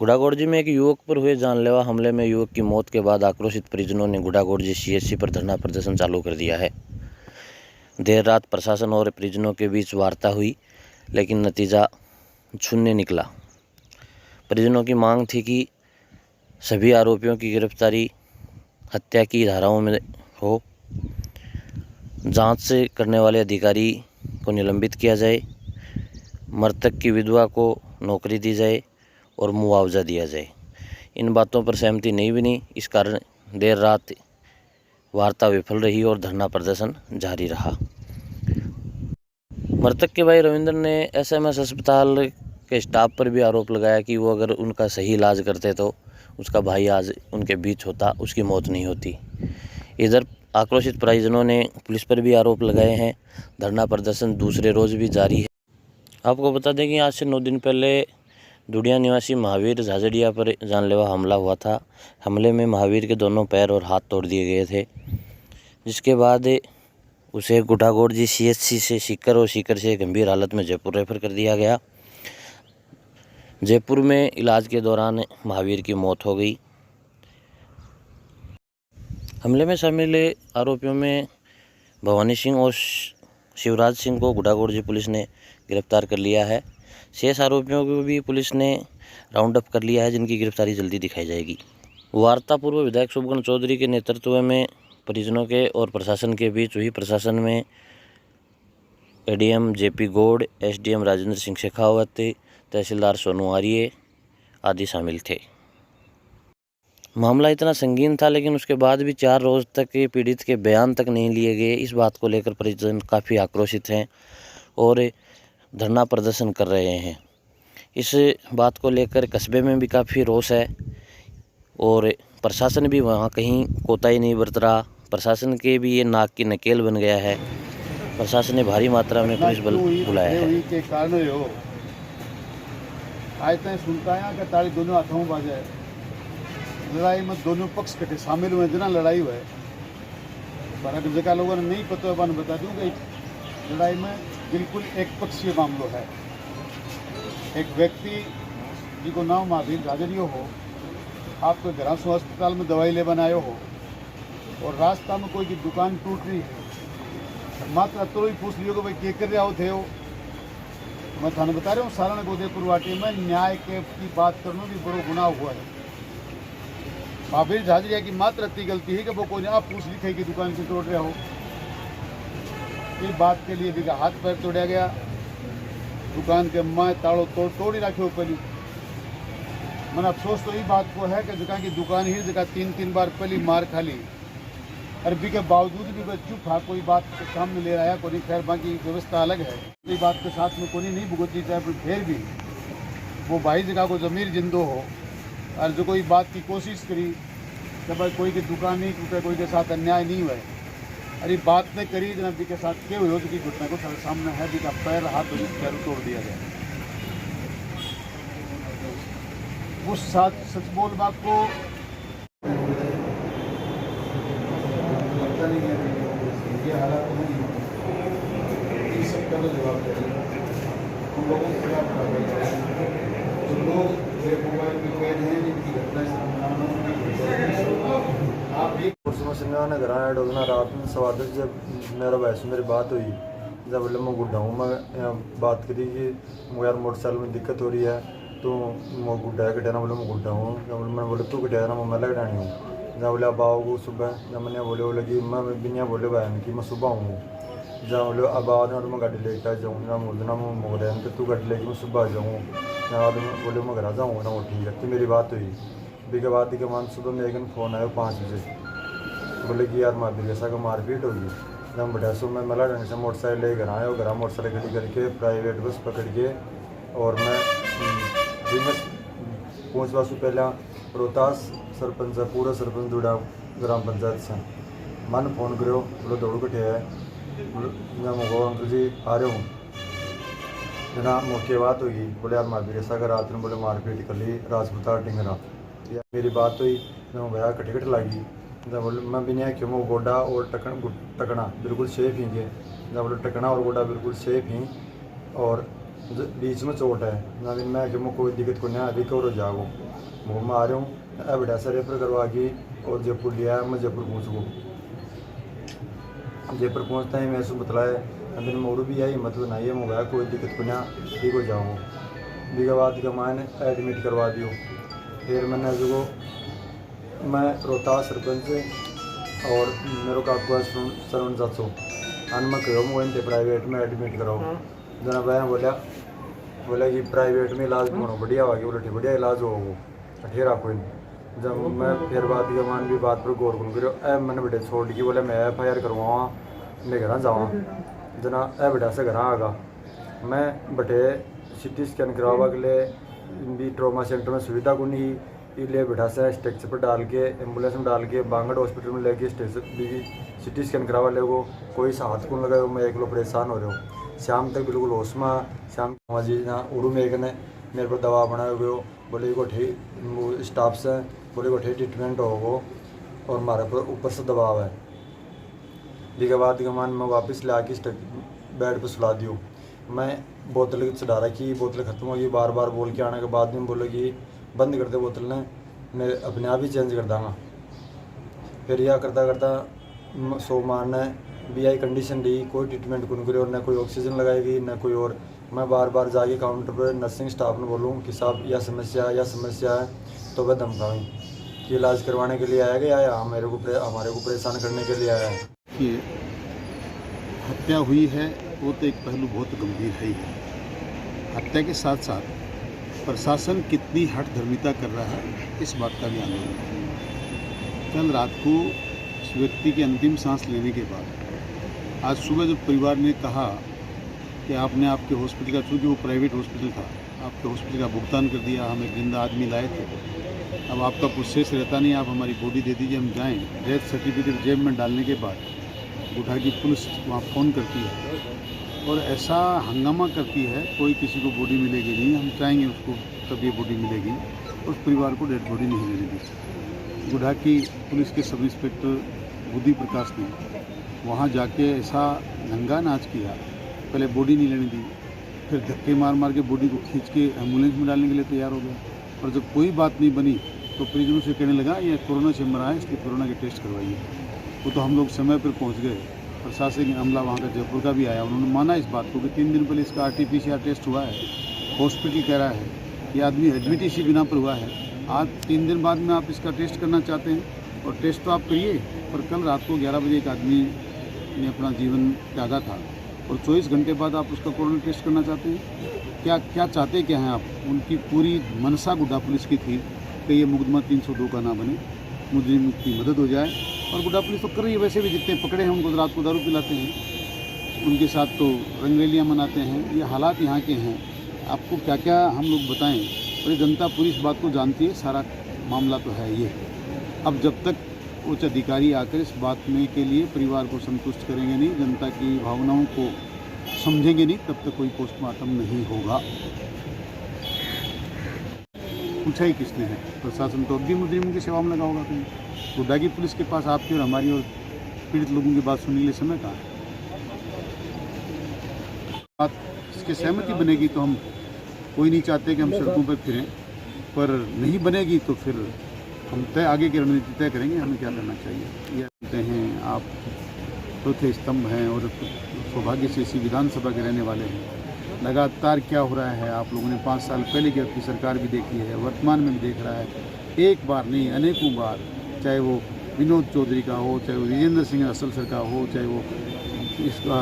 गुढ़ागोड़जी में एक युवक पर हुए जानलेवा हमले में युवक की मौत के बाद आक्रोशित परिजनों ने गुढ़ागोड़जी सीएचसी पर धरना प्रदर्शन चालू कर दिया है। देर रात प्रशासन और परिजनों के बीच वार्ता हुई, लेकिन नतीजा शून्य निकला। परिजनों की मांग थी कि सभी आरोपियों की गिरफ्तारी हत्या की धाराओं में हो, जांच करने वाले अधिकारी को निलंबित किया जाए, मृतक की विधवा को नौकरी दी जाए और मुआवजा दिया जाए। इन बातों पर सहमति नहीं बनी। इस कारण देर रात वार्ता विफल रही और धरना प्रदर्शन जारी रहा। मृतक के भाई रविंद्र ने एसएमएस अस्पताल के स्टाफ पर भी आरोप लगाया कि वो अगर उनका सही इलाज करते तो उसका भाई आज उनके बीच होता, उसकी मौत नहीं होती। इधर आक्रोशित परिजनों ने पुलिस पर भी आरोप लगाए हैं। धरना प्रदर्शन दूसरे रोज भी जारी है। आपको बता दें कि आज से 9 दिन पहले दुडिया निवासी महावीर झाझड़िया पर जानलेवा हमला हुआ था। हमले में महावीर के दोनों पैर और हाथ तोड़ दिए गए थे, जिसके बाद उसे गुढ़ागोड़जी सीएचसी से सीकर और सीकर से गंभीर हालत में जयपुर रेफर कर दिया गया। जयपुर में इलाज के दौरान महावीर की मौत हो गई। हमले में शामिल आरोपियों में भवानी सिंह और शिवराज सिंह को गुढ़ागोड़जी पुलिस ने गिरफ्तार कर लिया है। शेष आरोपियों को भी पुलिस ने राउंड अप कर लिया है, जिनकी गिरफ्तारी जल्दी दिखाई जाएगी। वार्ता पूर्व विधायक शुभकर्ण चौधरी के नेतृत्व में परिजनों के और प्रशासन के बीच हुई। प्रशासन में एडीएम जेपी गौड़, एसडीएम राजेंद्र सिंह शेखावत, तहसीलदार सोनू आर्य आदि शामिल थे। मामला इतना संगीन था, लेकिन उसके बाद भी 4 रोज तक पीड़ित के बयान तक नहीं लिए गए। इस बात को लेकर परिजन काफ़ी आक्रोशित हैं और धरना प्रदर्शन कर रहे हैं। इस बात को लेकर कस्बे में भी काफ़ी रोष है और प्रशासन भी वहाँ कहीं कोताही नहीं बरत रहा। प्रशासन के भी ये नाक की नकेल बन गया है। प्रशासन ने भारी मात्रा में पुलिस बल बुलाया है। दोनों हाथों बाजे लड़ाई में दोनों पक्ष कटे शामिल हुए, जना लड़ाई हुए पर जगह लोगों ने नहीं पता है। बता दूँ कि लड़ाई में बिल्कुल एक पक्षीय मामला है। एक व्यक्ति जिसको नाम महावीर झाझड़िया हो, आपके घरासू अस्पताल में दवाई ले बनाए हो और रास्ता में कोई की दुकान टूट रही है, मात्र तो ही पूछ लियो कि भाई क्या कर रहे हो थे हो। मैं थाने बता रहा हूँ, सारण गोदेपुर वाटी में न्याय के की बात करना भी बड़ा गुनाह हुआ है। महावीर झाझड़िया की मात्र इतनी गलती है कि वो कोई आप पूछ लिखे कि दुकान क्यों तोड़ रहे हो। इस बात के लिए भी हाथ पैर तोड़ा गया। दुकान के माए ताड़ो तोड़ ही रखे पहली। मन अफसोस तो ये बात को है कि जगह की दुकान ही जगह 3 बार पहली मार खाली, अरबी के बावजूद भी वह चुप था, कोई बात सामने ले आया कोई। खैर बाकी व्यवस्था अलग है, कोई बात के साथ में कोई नहीं भुगतनी चाहे, पर फिर भी वो भाई जगह को ज़मीर जिंदो हो और जो कोई बात की कोशिश करी कि भाई कोई की दुकान नहीं टूटे, कोई के साथ अन्याय नहीं हुआ, अरे बात नहीं करी जना भी के साथ क्या हुई की घटना को सामने है। भी का पैर हाथ पैर तोड़ दिया गया। उस साथ सच बोल बात को ये हालात नहीं ये सब का जवाब देगा उन लोगों को खिलाफ कार्रवाई करें। जो लोग मोबाइल में कैद हैं, जिनकी घटना आप एक समझना घर डोगना रात में 10:15 जब मेरा वैसे मेरी बात हुई, जब बोले मैं गुड्डा हूँ, मैं बात करी कि यार मोटरसाइकिल में दिक्कत हो रही है तो मैं गुड्डा है कटाना, बोले मैं गुड्डा हूँ। जब मैंने बोले तू कटाया ना, मैं कटानी हूँ। जब बोले अब आओ सुबह, जब मैंने बोले कि मैं बिना बोले बहन कि मैं सुबह हूँ। जहाँ बोले अब आओ ना तो मैं गाड़ी लेकर आ जाऊँ ना, बोलना मैं मोड़ तो तू गाड़ी लेके मैं सुबह आ जाऊँ ना, बोले मैं घर आ जाऊँगा ना। वो ठीक है, तो मेरी बात हुई। भी के बाद के मान सुबह मेरे घर फ़ोन आया 5 बजे, बोले कि यार महावीर ऐसा का मारपीट होगी। जब बटासो में मला ढंग से मोटरसाइकिल लेकर आए और घर मोटरसाइकिल खड़ी करके प्राइवेट बस पकड़ के और मैं पहुँच वासु पहला रोहतास सरपंच पूरा सरपंच जुड़ा ग्राम पंचायत से मन फोन करो, बोलो दौड़ कटे है, मैं अंकल जी आ रहे हूँ जना। मौके बात हुई, बोले यार महावीर ऐसा का रात में बोले मारपीट कर ली राजपुता टिंगरा। मेरी बात हुई, मैं गया कट लगी। जब बोले मैं भी नहीं क्यों, वो गोडा और टकना बिल्कुल सेफ ही गए। जब बोले टकना और गोडा बिल्कुल सेफ ही और बीच में चोट है ना, मैं कि मैं कोई दिक्कत को नहीं रिकवर हो जाओ वो मैं आ रहा हूँ अब बेटा से रेफर करवा के और जयपुर लिया है। मैं जयपुर पहुँच गो, जयपुर पहुँचता ही मैं उसको बतलाया अंदर मोरू भी आई मतलब नहीं है मोबाइल कोई दिक्कत को नहीं ठीक हो जाऊँ बीघा बाद का मैंने एडमिट करवा दियो। फिर मैंने जो मैं रोहतास सरपंच और मेरे काकू सरवण चाचो अन मैं कहो मैं प्राइवेट में एडमिट कराओ जना भाई बोला कि प्राइवेट में इलाज भी होना बढ़िया होगी बोले बढ़िया इलाज हो वो ठेरा कोई नहीं। जब मैं फिर बात का मान भी बात पर गौर करूँ करो मैंने बेटे छोड़ की बोले मैं FIR करवावा मैं घर जावा जना बेटा से घर आगा मैं बटे CT स्कैन करवा के लिए भी ट्रॉमा सेंटर में सुविधा को नहीं इसलिए बेटा से स्ट्रक्चर पर डाल के एम्बुलेंस में डाल के बांगड़ हॉस्पिटल में लेके स्टेशन भी CT स्कैन करवा ले वो कोई सा हाथ को लगाए मैं एक लोग परेशान हो रहे हो शाम तक बिल्कुल होश में शाम जी ना उड़ू में एक ने मेरे पर दवा बनाए हुए हो बोले को ठीक स्टाफ से बोले को ठीक ट्रीटमेंट हो वो और हमारे पर ऊपर से दबाव है के बाद के मान मैं वापस ला के बेड पर सुला दियो। मैं बोतल चढ़ा रखी बोतल ख़त्म होगी बार बार बोल के आने के बाद में बोले कि बंद कर दे बोतल ने मैं अपने आप ही चेंज कर दूँगा। फिर यह करता करता सो मारना BI कंडीशन दी कोई ट्रीटमेंट कौन करे और न कोई ऑक्सीजन लगाएगी न कोई और। मैं बार बार जाके काउंटर पर नर्सिंग स्टाफ ने बोलूँ कि साहब यह समस्या है तो वह धमकाऊँ कि इलाज करवाने के लिए आया या हमारे को परेशान करने के लिए आया है। कि हत्या हुई है वो तो एक पहलू बहुत गंभीर है ही। हत्या के साथ साथ प्रशासन कितनी हठधर्मिता कर रहा है इस बात का भी आंदोलन है। कल रात को उस व्यक्ति की अंतिम सांस लेने के बाद आज सुबह जब परिवार ने कहा कि आपने आपके हॉस्पिटल का, चूँकि वो प्राइवेट हॉस्पिटल था, आपके हॉस्पिटल का भुगतान कर दिया, हम एक जिंदा आदमी लाए थे, अब आपका कुछ शेष रहता नहीं, आप हमारी बॉडी दे दीजिए, हम जाएँ। डेथ सर्टिफिकेट जेब में डालने के बाद गुठा की पुलिस वहाँ फ़ोन करती है और ऐसा हंगामा करती है कोई किसी को बॉडी मिलेगी नहीं, हम चाहेंगे उसको तब ये बॉडी मिलेगी, उस परिवार को डेड बॉडी नहीं मिलेगी। गुठा की पुलिस के सब इंस्पेक्टर बुद्धि प्रकाश ने वहाँ जाके ऐसा नंगा नाच किया, पहले बॉडी नहीं लेने दी, फिर धक्के मार मार के बॉडी को खींच के एम्बुलेंस में डालने के लिए तैयार हो गया। और जब कोई बात नहीं बनी तो परिजनों से कहने लगा ये कोरोना से मरा है इसलिए कोरोना के टेस्ट करवाइए। वो तो हम लोग समय पर पहुंच गए, प्रशासनिक अमला वहाँ का जयपुर का भी आया, उन्होंने माना इस बात को कि 3 दिन पहले इसका RT-PCR टेस्ट हुआ है, हॉस्पिटल कह रहा है ये आदमी एडमिट इसी बिना पर हुआ है, आज 3 दिन बाद में आप इसका टेस्ट करना चाहते हैं और टेस्ट तो आप करिए। पर कल रात को 11 बजे एक आदमी ने अपना जीवन त्यागा था और 24 घंटे बाद आप उसका कोरोना टेस्ट करना चाहते हैं। क्या चाहते क्या हैं आप? उनकी पूरी मनसा गुड्डा पुलिस की थी कि ये मुकदमा 302 का ना बने, मुजरिम की मदद हो जाए। और गुड्डा पुलिस तो कर रही है, वैसे भी जितने पकड़े हैं उनको रात को दारू पिलाते हैं, उनके साथ तो रंगरेलियाँ मनाते हैं। ये हालात यहाँ के हैं, आपको क्या क्या हम लोग बताएं। और ये जनता पूरी इस बात को जानती है, सारा मामला तो है ये। अब जब तक उच्च अधिकारी आकर इस बात में के लिए परिवार को संतुष्ट करेंगे नहीं, जनता की भावनाओं को समझेंगे नहीं, तब तक कोई पोस्टमार्टम नहीं होगा। पूछा ही किसने है? प्रशासन तो अब भी मुजरिमों की सेवा में लगा होगा कहीं। गुड्डा की पुलिस के पास आपकी और हमारी और पीड़ित लोगों की बात सुनने के लिए समय कहाँ है? बात इसकी सहमति बनेगी तो हम कोई नहीं चाहते कि हम सड़कों पर फिरें, पर नहीं बनेगी तो फिर हम आगे की रणनीति तय करेंगे हमें क्या करना चाहिए। ये कहते हैं आप चौथे स्तंभ हैं और सौभाग्य से इसी विधानसभा के रहने वाले हैं। लगातार क्या हो रहा है आप लोगों ने 5 साल पहले की आपकी सरकार भी देखी है, वर्तमान में भी देख रहा है। एक बार नहीं अनेकों बार, चाहे वो विनोद चौधरी का हो, चाहे वो विजेंद्र सिंह असलसर का हो, चाहे वो इसका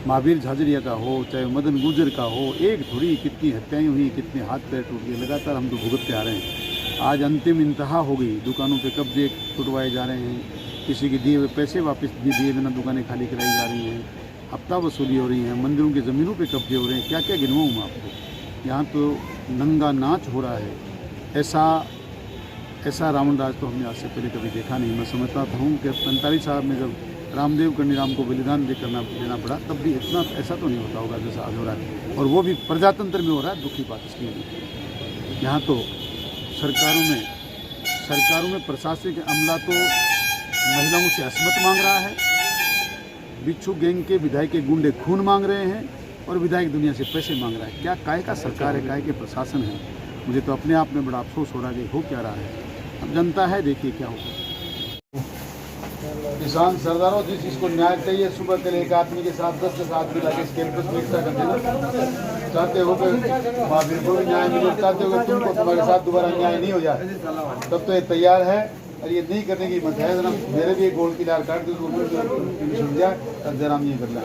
महावीर झाझड़िया का हो, चाहे मदन गुर्जर का हो, एक थोड़ी कितनी हत्याएँ हुई, कितने हाथ पैर टूट गए, लगातार हम तो भुगतते आ रहे हैं। आज अंतिम इंतहा हो गई, दुकानों पे कब्जे छुटवाए जा रहे हैं, किसी के दिए हुए पैसे वापस दिए बिना दुकानें खाली कराई जा रही हैं, हफ्ता वसूली हो रही है, मंदिरों की ज़मीनों पे कब्जे हो रहे हैं। क्या क्या गिनवाऊँ मैं आपको? यहाँ तो नंगा नाच हो रहा है। ऐसा रावण राज तो हमने आज से पहले कभी देखा नहीं। मैं समझता हूँ कि 45 साल में जब रामदेव कन्नीराम को बलिदान देना पड़ा तब भी इतना ऐसा तो नहीं होता होगा जैसा आज हो रहा है, और वो भी प्रजातंत्र में हो रहा है। दुखी बात इसलिए नहीं, यहाँ तो सरकारों में प्रशासनिक अमला तो महिलाओं से असमत मांग रहा है, बिच्छू गैंग के विधायक के गुंडे खून मांग रहे हैं, और विधायक दुनिया से पैसे मांग रहा है। क्या काय का सरकार है, काय के प्रशासन है। मुझे तो अपने आप में बड़ा अफसोस हो रहा है कि हो क्या रहा है। अब जनता है, देखिए क्या होगा। किसान सरदारों, जिस चीज़ को न्याय चाहिए, सुबह के लिए एक आदमी के साथ 10 आदमी लाके इस कैंपस में एकता कर देना। चाहते हो कि महावीर को भी न्याय मिले, चाहते हो कि तुमको तुम्हारे साथ दोबारा न्याय नहीं हो जाए, तब तो ये तैयार है। और ये नहीं करने की हिम्मत है ना, मेरे भी एक गोल्ड की लार काट दी सुन जाए तब जरा हम ये कर लें।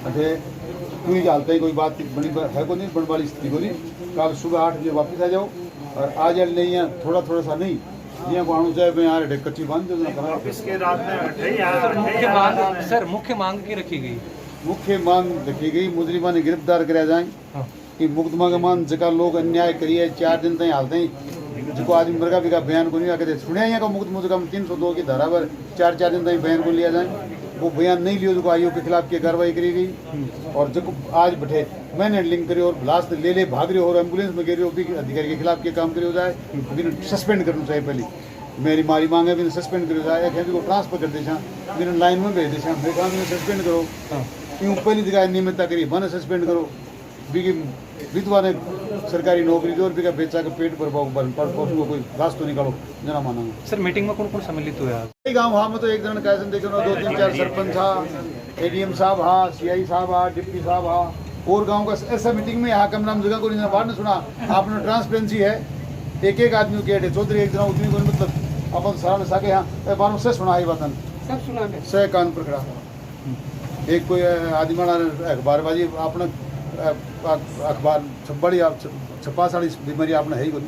अरे तू ही हालता ही कोई बात बड़ी है को नहीं, बड़ी वाली स्थिति को नहीं। कल सुबह 8 बजे वापस आ जाओ और आज नहीं है, थोड़ा थोड़ा सा नहीं यहाँ को आना चाहे यहाँ रेडे कच्ची बांध दो ना। सर मुख्य मांग की रखी गई, मुख्य मांग रखी गई मुजरिमा ने गिरफ्तार कराया जाए कि मुकदमा का मान जगह लोग अन्याय करिए 4 दिन तक हालते ही जो आदमी मरगा भी का बयान को नहीं आके सुने यहाँ का मुकदमा 302 की धारा पर 4 दिन तक बयान को लिया जाए। वो बयान नहीं लियो जो आयोग के खिलाफ की कार्रवाई करी गई। और जो आज बैठे मैंने लिंक करी और लास्ट ले ले भाग रहे हो और एम्बुलेंस में गिर भी अधिकारी के खिलाफ के काम करी हो जाए, सस्पेंड करना चाहिए। पहले मेरी मारी मांग है, सस्पेंड करो जाए, को ट्रांसफर कर दे, लाइन में भेज दे, मेरे काम में सस्पेंड करो। यूँ पहली जगह नियमितता करी मन सस्पेंड करो। भी विधवा ने सरकारी नौकरी दो और भी बेचा के पेट पर उसको कोई घास तो निकालो जना माना। सर मीटिंग में कौन कौन सम्मिलित हुआ है? गाँव हाँ में तो एक जन कैसे देखो 2-3-4 सरपंच हा, ADM साहब हा, CI साहब हा, डिप्टी साहब हा, और गाँव का ऐसा मीटिंग में यहाँ कम नाम जगह को नहीं बाहर ने सुना। आपने ट्रांसपेरेंसी है, एक आदमी के चौधरी एक जना उतनी कोई मतलब अपन सारा साके यहाँ बार से सुना है बातन सब सुना सह कान पर खड़ा। एक कोई आदिमाना अखबारबाजी आपने अखबार बड़ी छपा साड़ी बीमारी आपने है ही कोई।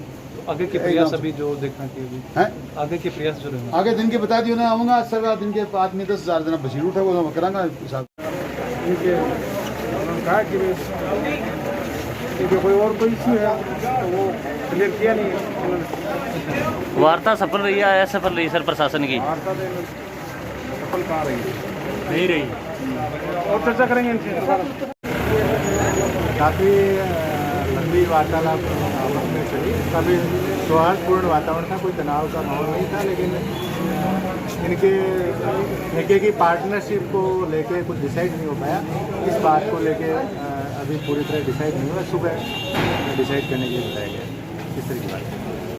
आगे के प्रयास अभी जो देखना चाहिए है, आगे के प्रयास जो रहेंगे आगे दिन के बता दियो ना। आऊँगा सर दिन के आदमी 10,000 जना बशीर उठे वो करांगा हिसाब। कहा कि कोई और कोई इशू है तो वो क्लियर किया नहीं है। वार्ता सफल रही है, असफल रही सर प्रशासन की? वार्ता सफल कहाँ रही, नहीं रही। और चर्चा करेंगे इनसे। काफ़ी लंबी वार्तालाप आपस में चली, काफ़ी सौहार्दपूर्ण वातावरण था, कोई तनाव का माहौल नहीं था। लेकिन इनके की पार्टनरशिप को लेके कुछ डिसाइड नहीं हो पाया। इस बात को लेके अभी पूरी तरह डिसाइड नहीं हुआ। सुबह डिसाइड करने के लिए बताया गया। इस तरह की बात है।